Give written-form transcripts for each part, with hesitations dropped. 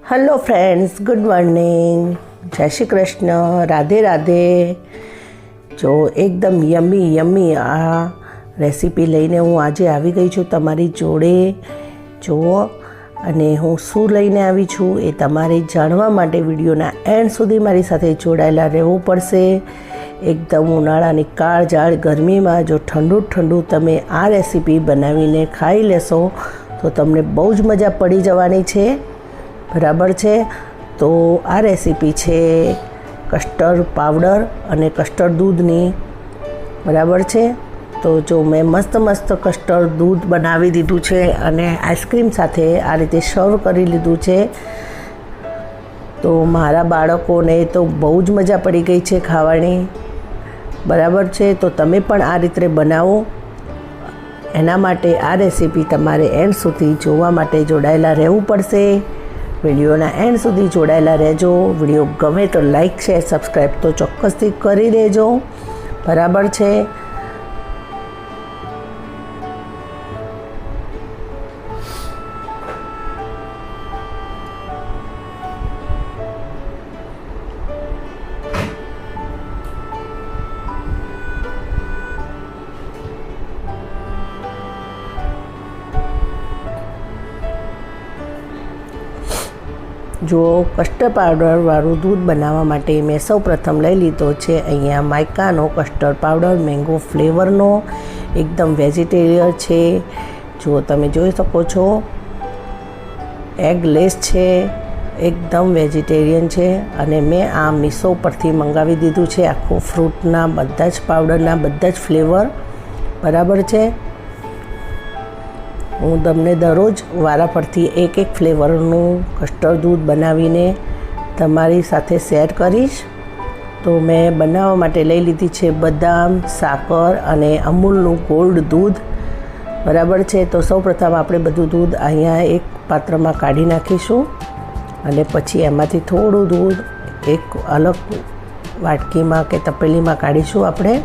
Hello friends, good morning, જય શ્રી કૃષ્ણ, રાધે રાધે. જો એકદમ યમી આ રેસીપી લઈને હું આજે આવી ગઈ છું તમારી જોડે. જુઓ, અને હું શું લઈને આવી છું એ તમારે જાણવા માટે વિડીયોના એન્ડ સુધી મારી સાથે જોડાયેલા રહેવું પડશે. એકદમ ઉનાળાની કાળઝાળ ગરમીમાં જો ઠંડુ તમે આ રેસીપી બનાવીને ખાઈ લેશો તો તમને બહુ જ મજા પડી જવાની છે. બરાબર છે. તો આ રેસીપી છે કસ્ટર્ડ પાવડર અને કસ્ટર્ડ દૂધની. બરાબર છે. તો જો મેં મસ્ત કસ્ટર્ડ દૂધ બનાવી દીધું છે અને આઈસ્ક્રીમ સાથે આ રીતે સર્વ કરી લીધું છે. તો મારા બાળકોને તો બહુ જ મજા પડી ગઈ છે ખાવાની. બરાબર છે. તો તમે પણ આ રીતે બનાવો. એના માટે આ રેસીપી તમારે એન્ડ સુધી જોવા માટે જોડાયેલા રહેવું પડશે. વિડીયોના એન્ડ સુધી જોડાયેલા રહેજો. વિડીયો ગમે તો લાઈક શેર સબસ્ક્રાઈબ તો ચોક્કસથી કરી દેજો. બરાબર છે. જો કસ્ટર્ડ પાવડરવાળું દૂધ બનાવવા માટે મેં સૌપ્રથમ લઈ લીધો છે અહીંયા માયકાનો કસ્ટર્ડ પાવડર, મેંગો ફ્લેવરનો, એકદમ વેજીટેરિયન છે. જો તમે જોઈ શકો છો, એગલેસ છે, એકદમ વેજીટેરિયન છે. અને મેં આ મીશો પરથી મંગાવી દીધું છે આખું ફ્રૂટના બધા જ પાવડરના બધા જ ફ્લેવર. બરાબર છે. હું તમને દરરોજ વારાફરતી એક ફ્લેવરનું કસ્ટર્ડ દૂધ બનાવીને તમારી સાથે શેર કરીશ. તો મેં બનાવવા માટે લઈ લીધી છે બદામ, સાકર અને અમૂલનું ગોલ્ડ દૂધ. બરાબર છે. તો સૌપ્રથમ આપણે બધું દૂધ અહીંયા એક પાત્રમાં કાઢી નાખીશું અને પછી એમાંથી થોડું દૂધ એક અલગ વાટકીમાં કે તપેલીમાં કાઢીશું આપણે.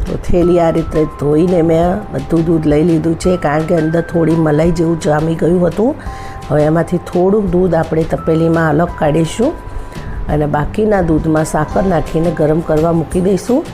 તો થેલી આ રીતે ધોઈને મેં બધું દૂધ લઈ લીધું છે, કારણ કે અંદર થોડી મલાઈ જેવું જામી ગયું હતું. હવે એમાંથી થોડુંક દૂધ આપણે તપેલીમાં અલગ કાઢીશું અને બાકીના દૂધમાં સાકર નાખીને ગરમ કરવા મૂકી દઈશું.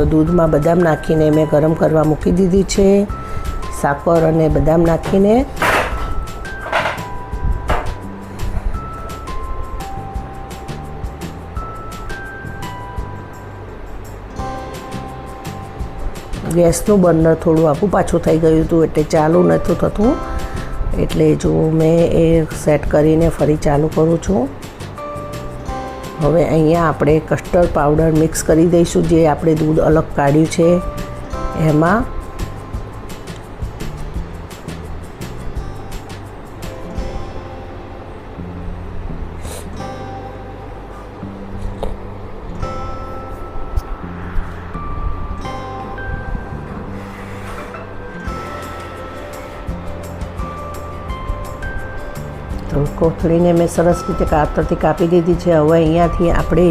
દૂધમાં બદામ નાખીને મેં ગરમ કરવા મૂકી દીધી છે. સાકર અને બદામ નાખીને ગેસનું બર્નર થોડું આખું પાછું થઈ ગયું હતું એટલે ચાલુ નહોતું થતું. એટલે જો મેં એ સેટ કરીને ફરી ચાલુ કરું છું. હવે અહીંયા આપણે કસ્ટર્ડ પાવડર મિક્સ કરી દઈશું, જે આપણે દૂધ અલગ કાઢ્યું છે એમાં. તો કોથળીને મેં સરસ રીતે કાતરથી કાપી દીધી છે. હવે અહીંયાથી આપણે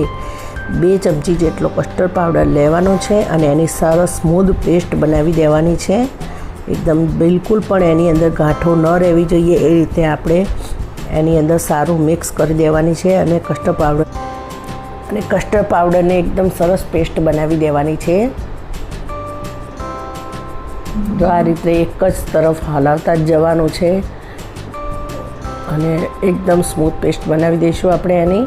2 ચમચી જેટલો કસ્ટર્ડ પાવડર લેવાનો છે અને એની સરસ સ્મૂધ પેસ્ટ બનાવી દેવાની છે. એકદમ બિલકુલ પણ એની અંદર ગાંઠો ન રહેવી જોઈએ એ રીતે આપણે એની અંદર સારું મિક્સ કરી દેવાની છે. અને કસ્ટર્ડ પાવડરને એકદમ સરસ પેસ્ટ બનાવી દેવાની છે. તો આ રીતે એક જ તરફ હલાવતા જ જવાનું છે અને એકદમ સ્મૂથ પેસ્ટ બનાવી દઈશું આપણે એની.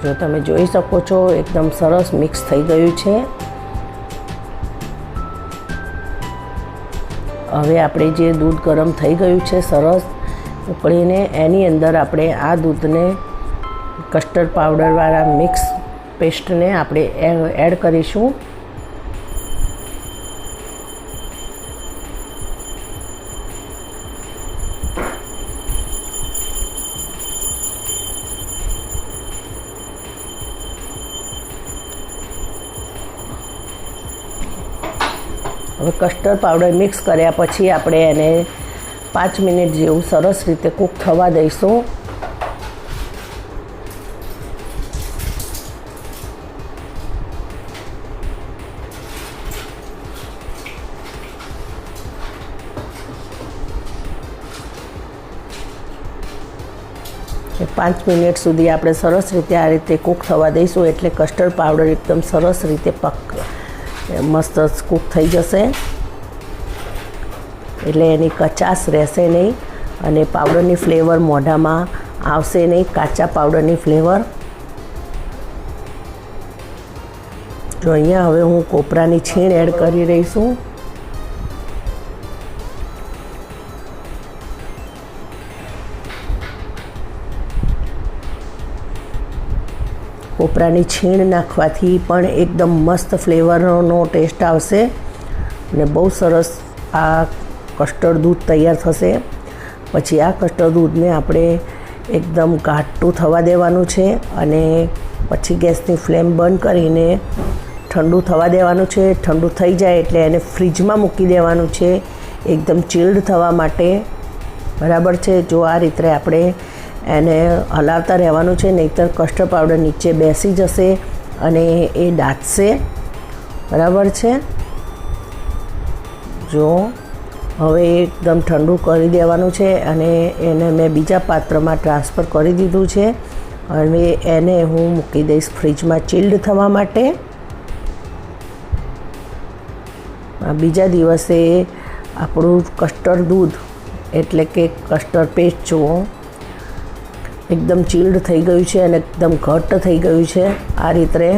જો તમે જોઈ શકો છો, એકદમ સરસ મિક્સ થઈ ગયું છે. હવે આપણે જે દૂધ ગરમ થઈ ગયું છે સરસ ઉકળીને, એની અંદર આપણે આ દૂધને કસ્ટર્ડ પાવડરવાળા મિક્સ પેસ્ટને આપણે એડ કરીશું. હવે કસ્ટર્ડ પાવડર મિક્સ કર્યા પછી આપણે એને 5 મિનિટ જેવું સરસ રીતે કૂક થવા દઈશું. એ 5 મિનિટ સુધી આપણે સરસ રીતે આ રીતે કૂક થવા દઈશું એટલે કસ્ટર્ડ પાવડર એકદમ સરસ રીતે મસ્ત કૂક થઈ જશે, એટલે એની કચાશ રહેશે નહીં અને પાવડરની ફ્લેવર મોઢામાં આવશે નહીં, કાચા પાવડરની ફ્લેવર. જો અહીંયા હવે હું કોપરાની છીણ એડ કરી રહી છું. કોપરાની છીણ નાખવાથી પણ એકદમ મસ્ત ફ્લેવરનો ટેસ્ટ આવશે અને બહુ સરસ આ કસ્ટર્ડ દૂધ તૈયાર થશે. પછી આ કસ્ટર્ડ દૂધને આપણે એકદમ ઘાટું થવા દેવાનું છે અને પછી ગેસની ફ્લેમ બંધ કરીને ઠંડુ થવા દેવાનું છે. ઠંડુ થઈ જાય એટલે એને ફ્રીજમાં મૂકી દેવાનું છે એકદમ ચિલ્ડ થવા માટે. બરાબર છે. જો આ રીતે આપણે એને હલાવતા રહેવાનું છે, નહીંતર કસ્ટર્ડ પાવડર નીચે બેસી જશે અને એ દાટશે. બરાબર છે. જો હવે એકદમ ઠંડુ કરી દેવાનું છે અને એને મેં બીજા પાત્રમાં ટ્રાન્સફર કરી દીધું છે. હવે એને હું મૂકી દઈશ ફ્રીજમાં ચિલ્ડ થવા માટે. બીજા દિવસે આપણું કસ્ટર્ડ દૂધ એટલે કે કસ્ટર્ડ પેસ્ટ જુઓ એકદમ ચિલ્ડ થઈ ગયું છે અને એકદમ ઘટ્ટ થઈ ગયું છે. આ રીતે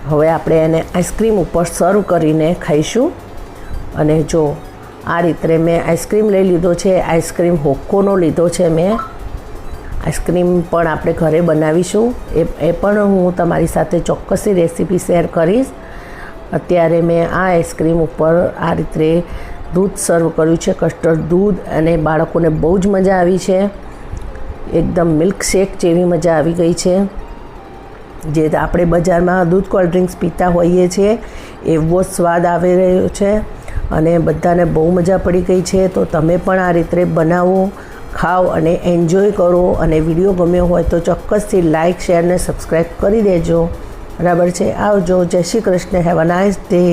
હવે આપણે એને આઈસ્ક્રીમ ઉપર સર્વ કરીને ખાઈશું. અને જો આ રીતે મેં આઈસ્ક્રીમ લઈ લીધો છે. આઈસ્ક્રીમ હોક્કોનો લીધો છે મેં. આઈસ્ક્રીમ પણ આપણે ઘરે બનાવીશું, એ પણ હું તમારી સાથે ચોક્કસથી રેસીપી શેર કરીશ. અત્યારે મેં આ આઈસ્ક્રીમ ઉપર આ રીતે દૂધ સર્વ કર્યું છે, કસ્ટર્ડ દૂધ, અને બાળકોને બહુ જ મજા આવી છે. એકદમ મિલ્કશેક જેવી મજા આવી ગઈ છે. જે આપણે બજારમાં દૂધ કોલ્ડ ડ્રિંક્સ પીતા હોઈએ છીએ એવો જ સ્વાદ આવી રહ્યો છે અને બધાને બહુ મજા પડી ગઈ છે. તો તમે પણ આ રીતે બનાવો, ખાઓ અને એન્જોય કરો. અને વિડીયો ગમ્યો હોય તો ચોક્કસથી લાઇક, શેર અને સબસ્ક્રાઈબ કરી દેજો. બરાબર છે. આવજો. જય Shri Krishna. Have a nice day.